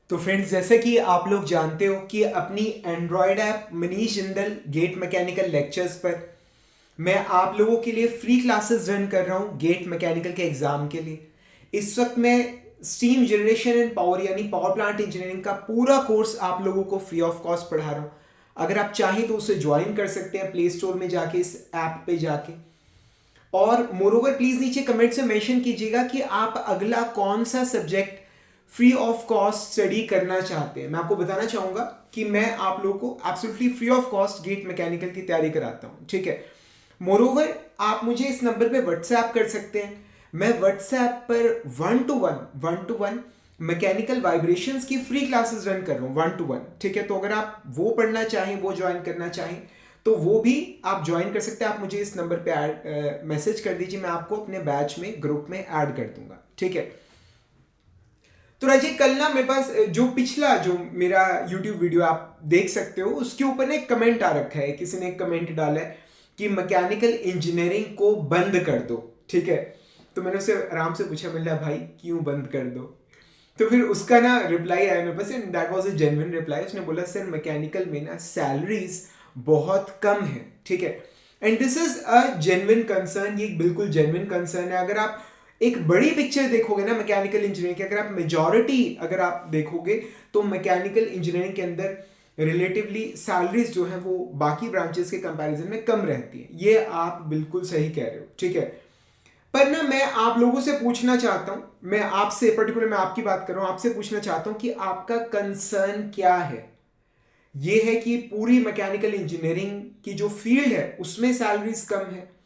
तो फ्रेंड्स, जैसे कि आप लोग जानते हो कि अपनी Android app Manish Jindal GATE mechanical lectures पर मैं आप लोगों के लिए फ्री क्लासेस रन कर रहा हूँ गेट मैकेनिकल के एग्जाम के लिए। इस वक्त मैं स्टीम जनरेशन एंड पावर यानी पावर प्लांट इंजीनियरिंग का पूरा कोर्स आप लोगों को फ्री ऑफ कॉस्ट पढ़ा रहा हूँ। अगर आप चाहें तो उसे ज्वाइन कर सकते हैं प्ले स्टोर में जाके, इस ऐप पे जाके। और मोरोवर प्लीज नीचे कमेंट से मेंशन कीजिएगा कि आप अगला कौन सा subject free of cost study करना चाहते हैं। मैं आपको बताना चाहूंगा कि मैं आप लोगों को absolutely free of cost GATE mechanical की तैयारी कराता हूं, ठीक है। मोरोवर आप मुझे इस नंबर पे व्हाट्सएप कर सकते हैं। मैं व्हाट्सएप पर one two one mechanical vibrations की फ्री क्लासेस रन कर रहा हूँ, वन टू वन, ठीक है। तो अगर आप वो पढ़ना चाहें, वो ज्वाइन करना चाहें, तो वो भी आप ज्वाइन कर सकते हैं। आप मुझे इस नंबर पे ऐड मैसेज कर दीजिए, मैं आपको अपने बैच में, ग्रुप में ऐड कर दूंगा, ठीक है। तो राजी, कल ना मेरे पास जो पिछला जो मेरा YouTube वीडियो आप देख सकते हो, उसके ऊपर ना एक कमेंट आ रखा है। किसी ने एक कमेंट डाला है कि मैकेनिकल इंजीनियरिंग को बंद कर दो, ठीक है। तो मैंने उससे आराम से पूछा, बोला भाई क्यों बंद कर दो। तो फिर उसका ना रिप्लाई आया मेरे पास, and that was a genuine reply. उसने बोला सर मैकेनिकल में ना सैलरीज बहुत कम है, ठीक है। And this is a genuine concern, ये बिल्कुल जेन्युइन कंसर्न है। अगर आप एक बड़ी पिक्चर देखोगे ना मैकेनिकल इंजीनियरिंग की, अगर आप मेजॉरिटी अगर आप देखोगे तो मैकेनिकल इंजीनियरिंग के अंदर रिलेटिवली सैलरीज जो है वो बाकी ब्रांचेस के कंपैरिजन में कम रहती है। ये आप बिल्कुल सही कह रहे हो, ठीक है। पर ना मैं आप लोगों से पूछना चाहता हूं, मैं आपसे पर्टिकुलर, मैं आपकी बात कर रहा हूं, आपसे पूछना चाहता हूं कि आपका कंसर्न क्या है। ये है कि पूरी मैकेनिकल इंजीनियरिंग की जो फील्ड है उसमें सैलरीज कम है,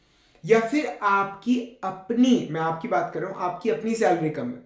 या फिर आपकी अपनी, मैं आपकी बात कर रहा हूं, आपकी अपनी सैलरी कम है,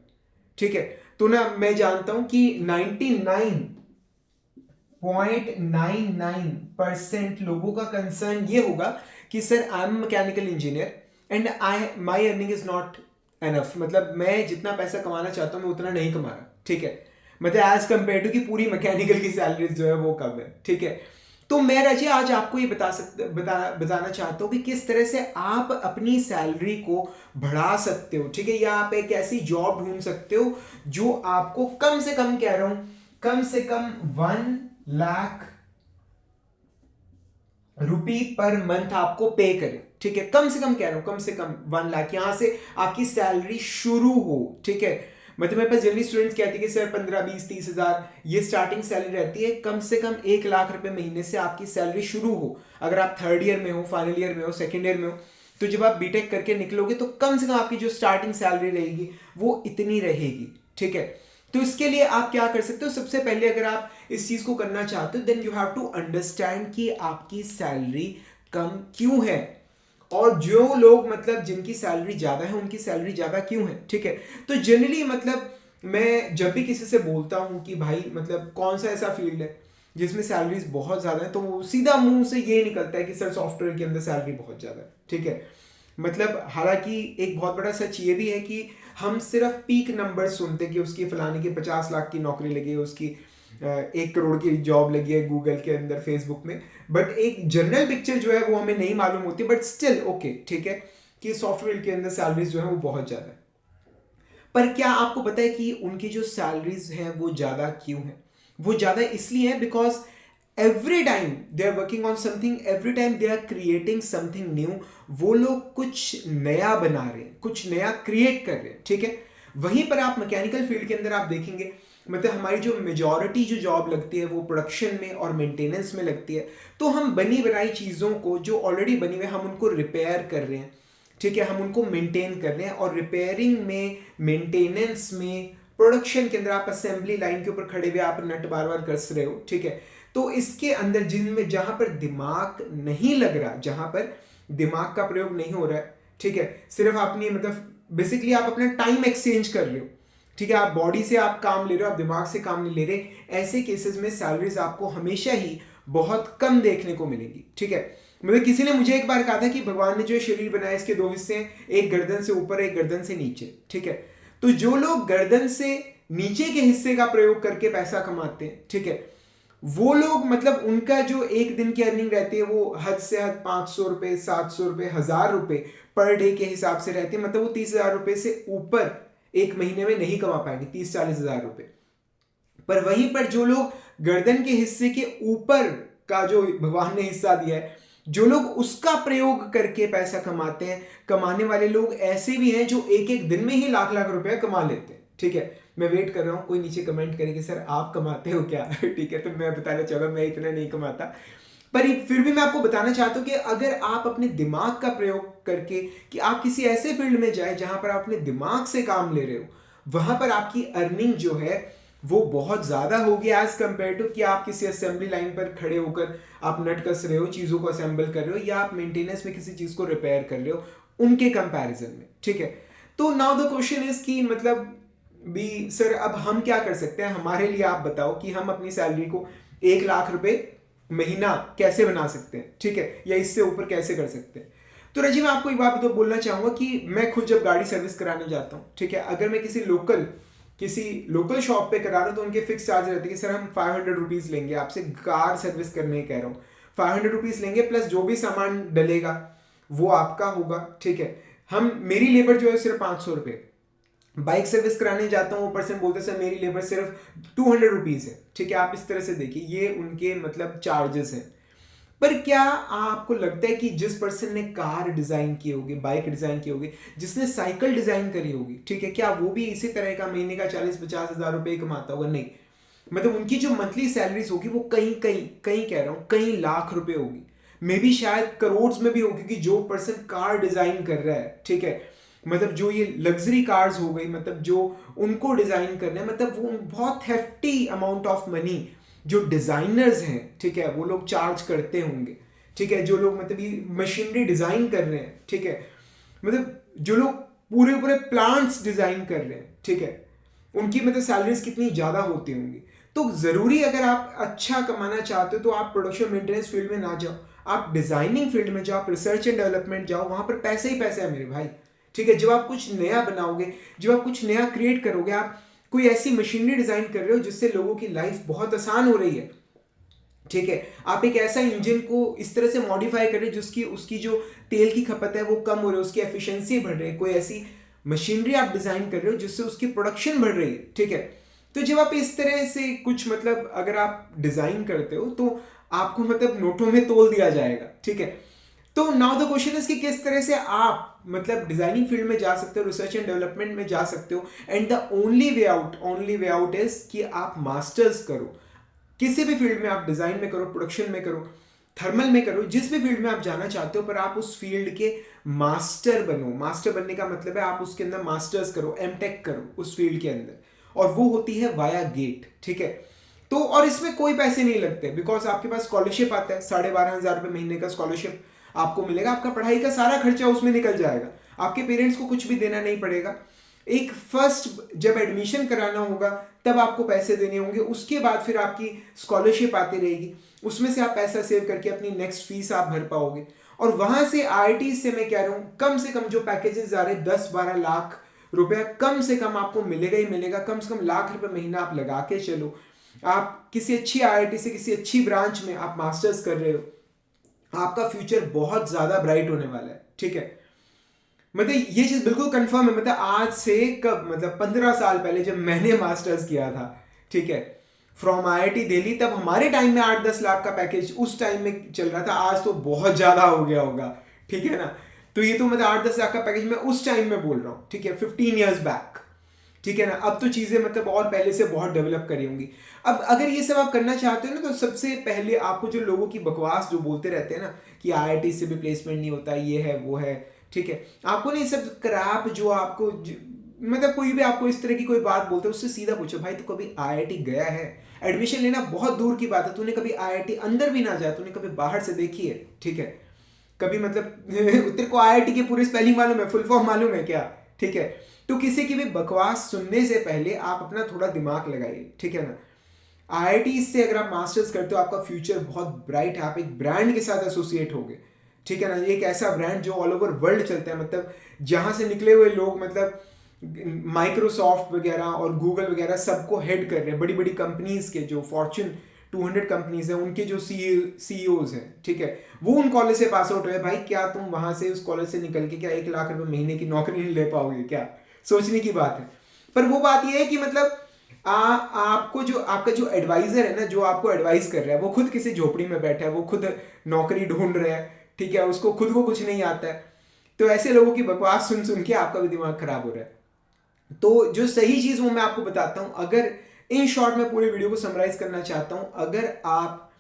ठीक है। तो ना मैं जानता हूं कि 99.99% लोगों का कंसर्न ये होगा कि sir I am mechanical engineer and I my earning is not enough, मतलब मैं जितना पैसा कमाना चाहता हूं मैं उतना नहीं कमा रहा, ठीक है। मतलब एज कंपेयर टू कि पूरी मैकेनिकल की सैलरीज जो है वो कम है, ठीक है। तो मैं राजी आज आपको ये बताना चाहता हूँ कि किस तरह से आप अपनी सैलरी को बढ़ा सकते हो, ठीक है। या आप एक ऐसी जॉब ढूंढ सकते हो जो आपको कम से कम, कह रहा हूं, कम से कम 1 लाख रुपी पर मंथ आपको पे करे, ठीक है। कम से कम कह रहा हूं, कम से कम 1 लाख, यहां से आपकी सैलरी शुरू हो, ठीक है। मतलब मेरे पास जनरली स्टूडेंट्स कहते हैं कि सर 15, 20, 30 हजार ये स्टार्टिंग सैलरी रहती है। कम से कम 1 लाख रुपए महीने से आपकी सैलरी शुरू हो। अगर आप थर्ड ईयर में हो, फाइनल ईयर में हो, सेकेंड ईयर में हो, तो जब आप बीटेक करके निकलोगे तो कम से कम आपकी जो स्टार्टिंग सैलरी रहेगी वो इतनी रहेगी, ठीक है। तो इसके लिए आप क्या कर सकते हो, सबसे पहले अगर आप इस चीज को करना चाहते हो, then you have to understand कि आपकी सैलरी कम क्यों है, और जो लोग मतलब जिनकी सैलरी ज्यादा है उनकी सैलरी ज्यादा क्यों है, ठीक है। तो जनरली मतलब मैं जब भी किसी से बोलता हूं कि भाई मतलब कौन सा ऐसा फील्ड है जिसमें सैलरीज बहुत ज्यादा है, तो वो सीधा मुंह से ये निकलता है कि सर सॉफ्टवेयर के अंदर सैलरी बहुत ज्यादा है, ठीक है। मतलब हालांकि एक बहुत बड़ा सच ये भी है कि हम सिर्फ पीक नंबर सुनते कि उसकी फलाने की 50 लाख की नौकरी लगी है, उसकी 1 करोड़ की जॉब लगी है गूगल के अंदर, फेसबुक में, बट एक जनरल पिक्चर जो है वो हमें नहीं मालूम होती। बट स्टिल ओके, ठीक है, कि सॉफ्टवेयर के अंदर सैलरीज जो है वो बहुत ज्यादा है। पर क्या आपको पता है कि उनकी जो सैलरीज हैं वो ज्यादा क्यों है? वो ज्यादा इसलिए है because every time they are working on something, every time they are creating something new. वो लोग कुछ नया बना रहे हैं, कुछ नया क्रिएट कर रहे हैं, ठीक है। वहीं पर आप मैकेनिकल फील्ड के अंदर आप देखेंगे, मतलब हमारी जो मेजॉरिटी जो जॉब लगती है वो प्रोडक्शन में और मेंटेनेंस में लगती है। तो हम बनी बनाई चीज़ों को, जो ऑलरेडी बनी हुई, हम उनको रिपेयर कर रहे हैं, ठीक है। हम उनको मेंटेन कर रहे हैं, और रिपेयरिंग में, मेंटेनेंस में, प्रोडक्शन के अंदर आप असेंबली लाइन के ऊपर खड़े हुए आप नट बार बार कस रहे हो, ठीक है। तो इसके अंदर जिनमें जहां पर दिमाग नहीं लग रहा, जहां पर दिमाग का प्रयोग नहीं हो रहा है, ठीक है, सिर्फ अपनी मतलब बेसिकली आप अपना टाइम एक्सचेंज कर रहे हो, ठीक है। आप बॉडी से आप काम ले रहे हो, आप दिमाग से काम नहीं ले रहे। ऐसे केसेस में सैलरीज आपको हमेशा ही बहुत कम देखने को मिलेंगी, ठीक है। मतलब किसी ने मुझे एक बार कहा था कि भगवान ने जो शरीर बनाया इसके 2 हिस्से हैं, एक गर्दन से ऊपर, एक गर्दन से नीचे, ठीक है। तो जो लोग गर्दन से नीचे के हिस्से का प्रयोग करके पैसा कमाते हैं, ठीक है, वो लोग मतलब उनका जो एक दिन की अर्निंग रहती है वो हद से हद 500 रुपए, 700 रुपए, 1000 रुपए पर डे के हिसाब से रहती है। मतलब वो 30 हजार रुपए से ऊपर एक महीने में नहीं कमा पाएंगे, 30-40 हजार रुपए। पर वहीं पर जो लोग गर्दन के हिस्से के ऊपर का जो भगवान ने हिस्सा दिया है, जो लोग उसका प्रयोग करके पैसा कमाते हैं, कमाने वाले लोग ऐसे भी हैं जो एक एक दिन में ही लाख लाख रुपया कमा लेते हैं। ठीक है, मैं वेट कर रहा हूँ कोई नीचे कमेंट करेगी सर आप कमाते हो क्या। ठीक है, तो मैं बताना चाहूँगा मैं इतना नहीं कमाता, पर फिर भी मैं आपको बताना चाहता हूँ कि अगर आप अपने दिमाग का प्रयोग करके कि आप किसी ऐसे फील्ड में जाए जहां पर आप अपने दिमाग से काम ले रहे हो, वहां पर आपकी अर्निंग जो है वो बहुत ज़्यादा होगी एज कंपेयर टू कि आप किसी असेंबली लाइन पर खड़े होकर आप नट कस रहे हो, चीज़ों को असेंबल कर रहे हो, या आप मेंटेनेंस में किसी चीज़ को रिपेयर कर रहे हो उनके कंपैरिजन में। ठीक है, तो नाउ द क्वेश्चन इज कि मतलब भी सर अब हम क्या कर सकते हैं, हमारे लिए आप बताओ कि हम अपनी सैलरी को 1 लाख रुपए महीना कैसे बना सकते हैं, ठीक है, या इससे ऊपर कैसे कर सकते हैं। तो रजी मैं आपको एक बात तो बोलना चाहूंगा कि मैं खुद जब गाड़ी सर्विस कराने जाता हूँ, ठीक है, अगर मैं किसी लोकल शॉप पे करा रहा हूँ तो उनके फिक्स चार्ज रहते हैं कि सर हम 500 रुपीज़ लेंगे आपसे, कार सर्विस करने कह रहा हूँ 500 रुपीज़ लेंगे, प्लस जो भी सामान डलेगा वो आपका होगा। ठीक है, मेरी लेबर जो है सिर्फ 500 रुपये। बाइक सर्विस कराने जाता हूँ, पर्सन बोलते सर मेरी लेबर सिर्फ 200 रुपीज़ है। ठीक है, आप इस तरह से देखिए ये उनके मतलब चार्जेस हैं। पर क्या आपको लगता है कि जिस पर्सन ने कार डिजाइन की होगी, बाइक डिजाइन की होगी, जिसने साइकिल डिजाइन करी होगी, ठीक है, क्या वो भी इसी तरह का महीने का 40-50 हज़ार रुपये कमाता होगा? नहीं, मतलब उनकी जो मंथली सैलरीज होगी वो कहीं कह रहा हूँ कई लाख रुपए होगी, मे बी शायद करोड़ में भी होगी, कि जो पर्सन कार डिजाइन कर रहा है, ठीक है, मतलब जो ये लग्जरी कार्स हो गई, मतलब जो उनको डिजाइन करना है, मतलब वो बहुत हेफ्टी अमाउंट ऑफ मनी जो डिजाइनर्स हैं, ठीक है, वो लोग चार्ज करते होंगे। ठीक है, जो लोग मतलब ये मशीनरी डिजाइन कर रहे हैं, ठीक है, मतलब जो लोग पूरे पूरे प्लांट्स डिजाइन कर रहे हैं, ठीक है, उनकी मतलब सैलरीज कितनी ज्यादा होती होंगी। तो जरूरी अगर आप अच्छा कमाना चाहते हो तो आप प्रोडक्शन मेंटेनेंस फील्ड में ना जाओ, आप डिजाइनिंग फील्ड में जाओ, आप रिसर्च एंड डेवलपमेंट जाओ, वहां पर पैसे ही पैसे है मेरे भाई। ठीक है, जब आप कुछ नया बनाओगे, जब आप कुछ नया क्रिएट करोगे, आप कोई ऐसी मशीनरी डिजाइन कर रहे हो जिससे लोगों की लाइफ बहुत आसान हो रही है, ठीक है, आप एक ऐसा इंजन को इस तरह से मॉडिफाई कर रहे हो जिसकी उसकी जो तेल की खपत है वो कम हो रही है, उसकी एफिशिएंसी बढ़ रही है, कोई ऐसी मशीनरी आप डिजाइन कर रहे हो जिससे उसकी प्रोडक्शन बढ़ रही है। ठीक है, तो जब आप इस तरह से कुछ मतलब अगर आप डिजाइन करते हो तो आपको मतलब नोटों में तोल दिया जाएगा। ठीक है, तो नाउ द क्वेश्चन इज कि किस तरह से आप मतलब डिजाइनिंग फील्ड में जा सकते हो, रिसर्च एंड डेवलपमेंट में जा सकते हो, and the only way out is कि आप मास्टर्स करो, किसी भी फील्ड में, आप डिजाइन में करो, प्रोडक्शन में करो, थर्मल में करो, जिस भी फील्ड में आप जाना चाहते हो, पर आप उस फील्ड के मास्टर बनो। मास्टर बनने का मतलब है आप उसके अंदर मास्टर्स करो, एमटेक करो उस फील्ड के अंदर, और वो होती है वाया गेट। ठीक है, तो और इसमें कोई पैसे नहीं लगते, बिकॉज आपके पास स्कॉलरशिप आता है, 12,500 रुपये महीने का स्कॉलरशिप आपको मिलेगा, आपका पढ़ाई का सारा खर्चा उसमें निकल जाएगा, आपके पेरेंट्स को कुछ भी देना नहीं पड़ेगा। एक फर्स्ट जब एडमिशन कराना होगा तब आपको पैसे देने होंगे, उसके बाद फिर आपकी स्कॉलरशिप आती रहेगी, उसमें से आप पैसा सेव करके अपनी नेक्स्ट फीस आप भर पाओगे, और वहां से आईआईटी से मैं कह रहा हूं कम से कम जो पैकेजेस आ रहे 10-12 लाख रुपया कम से कम आपको मिलेगा ही मिलेगा, कम से कम लाख रुपए महीना आप लगा के चलो। आप किसी अच्छी आईआईटी से किसी अच्छी ब्रांच में आप मास्टर्स कर रहे हो, आपका फ्यूचर बहुत ज्यादा ब्राइट होने वाला है। ठीक है, मतलब ये चीज बिल्कुल कंफर्म है, मतलब आज से कब मतलब 15 साल पहले जब मैंने मास्टर्स किया था, ठीक है, फ्रॉम आईआईटी दिल्ली, तब हमारे टाइम में 8-10 लाख का पैकेज उस टाइम में चल रहा था, आज तो बहुत ज्यादा हो गया होगा। ठीक है ना, तो ये तो मतलब 8-10 लाख का पैकेज मैं उस टाइम में बोल रहा हूँ, ठीक है, 15 ईयर्स बैक। ठीक है ना, अब तो चीजें मतलब और पहले से बहुत डेवलप करी होंगी। अब अगर ये सब आप करना चाहते हो ना, तो सबसे पहले आपको जो लोगों की बकवास जो बोलते रहते हैं ना कि आईआईटी से भी प्लेसमेंट नहीं होता, ये है वो है, ठीक है, आपको नहीं सब क्रैप जो आपको मतलब कोई भी आपको इस तरह की कोई बात बोलते है उससे सीधा पूछो, भाई तू कभी आईआईटी गया है? एडमिशन लेना बहुत दूर की बात है, तूने कभी आईआईटी अंदर भी ना जाया, तूने कभी बाहर से देखी है? ठीक है, कभी मतलब तेरे को आईआईटी के पूरे स्पेलिंग मालूम है, फुल फॉर्म मालूम है क्या? ठीक है, तो किसी की भी बकवास सुनने से पहले आप अपना थोड़ा दिमाग लगाइए। ठीक है ना, आईआईटी से अगर आप मास्टर्स करते हो आपका फ्यूचर बहुत ब्राइट है, आप एक ब्रांड के साथ एसोसिएट होगे। ठीक है ना, एक ऐसा ब्रांड जो ऑल ओवर वर्ल्ड चलता है, मतलब जहां से निकले हुए लोग मतलब माइक्रोसॉफ्ट वगैरह और गूगल वगैरह सबको हेड कर रहे हैं, बड़ी बड़ी कंपनीज के जो फॉर्च्यून 200 कंपनीज हैं उनके जो सीईओज हैं, ठीक है, वो उन कॉलेज से पास आउट हुए। भाई क्या तुम वहां से उस कॉलेज से निकल के क्या 1 लाख रुपए महीने की नौकरी नहीं ले पाओगे क्या? सोचने की बात है। पर वो बात यह है कि मतलब आपको जो आपका जो एडवाइजर है ना, जो आपको एडवाइस कर रहा है, वो खुद किसी झोपड़ी में बैठा है, वो खुद नौकरी ढूंढ रहा है, ठीक है, उसको खुद को कुछ नहीं आता है। तो ऐसे लोगों की बकवास सुन सुन के आपका भी दिमाग खराब हो रहा है। तो जो सही चीज वो मैं आपको बताता हूं। अगर इन शॉर्ट में पूरे वीडियो को समराइज करना चाहता हूं, अगर आप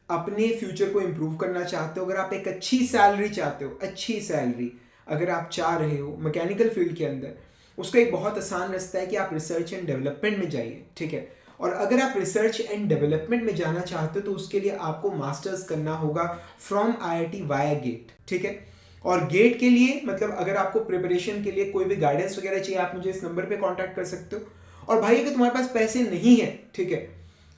अपने फ्यूचर को इंप्रूव करना चाहते हो, अगर आप एक अच्छी सैलरी चाहते हो, अच्छी सैलरी अगर आप चाह रहे हो मैकेनिकल फील्ड के अंदर, उसका एक बहुत आसान रास्ता है कि आप रिसर्च एंड डेवलपमेंट में जाइए, ठीक है। और अगर आप रिसर्च एंड डेवलपमेंट में जाना चाहते हो तो उसके लिए आपको मास्टर्स करना होगा फ्रॉम IIT वाया गेट, ठीक है। और गेट के लिए मतलब अगर आपको प्रिपरेशन के लिए कोई भी गाइडेंस वगैरह चाहिए, आप मुझे इस नंबर पे कांटेक्ट कर सकते हो। और भाई अगर तुम्हारे पास पैसे नहीं है, ठीक है,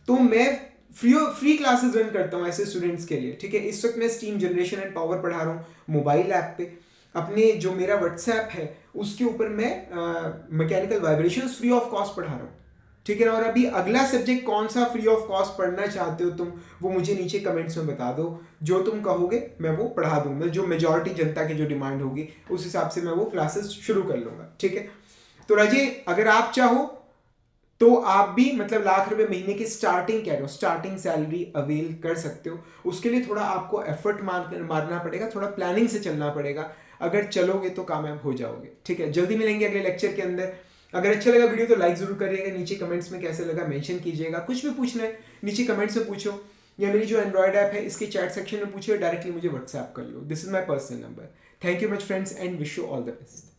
तो मैं फ्री क्लासेस रन करता हूँ ऐसे स्टूडेंट्स के लिए, ठीक है। इस वक्त मैं स्टीम जनरेशन एंड पावर पढ़ा रहा हूँ मोबाइल ऐप पे। अपने जो मेरा व्हाट्सएप है उसके ऊपर मैं mechanical vibrations free of cost पढ़ा रहा हूँ, ठीक है ना। और अभी अगला सब्जेक्ट कौन सा फ्री ऑफ कॉस्ट पढ़ना चाहते हो तुम, वो मुझे नीचे कमेंट्स में बता दो। जो तुम कहोगे मैं वो पढ़ा दूंगा, जो मेजॉरिटी जनता की जो डिमांड होगी उस हिसाब से मैं वो क्लासेस शुरू कर लूंगा, ठीक है। तो राजे अगर आप चाहो तो आप भी मतलब लाख रुपए महीने की स्टार्टिंग कह रहे हो, स्टार्टिंग सैलरी अवेल कर सकते हो। उसके लिए थोड़ा आपको एफर्ट मारना पड़ेगा, थोड़ा प्लानिंग से चलना पड़ेगा। अगर चलोगे तो कामयाब हो जाओगे, ठीक है। जल्दी मिलेंगे अगले लेक्चर के अंदर। अगर अच्छा लगा वीडियो तो लाइक जरूर करिएगा, नीचे कमेंट्स में कैसे लगा मेंशन कीजिएगा। कुछ भी पूछना है नीचे कमेंट्स में पूछो, या मेरी जो एंड्रॉइड ऐप है इसके चैट सेक्शन में पूछो, डायरेक्टली मुझे व्हाट्सएप कर लो। This is my personal number. Thank you much friends and wish you all the best.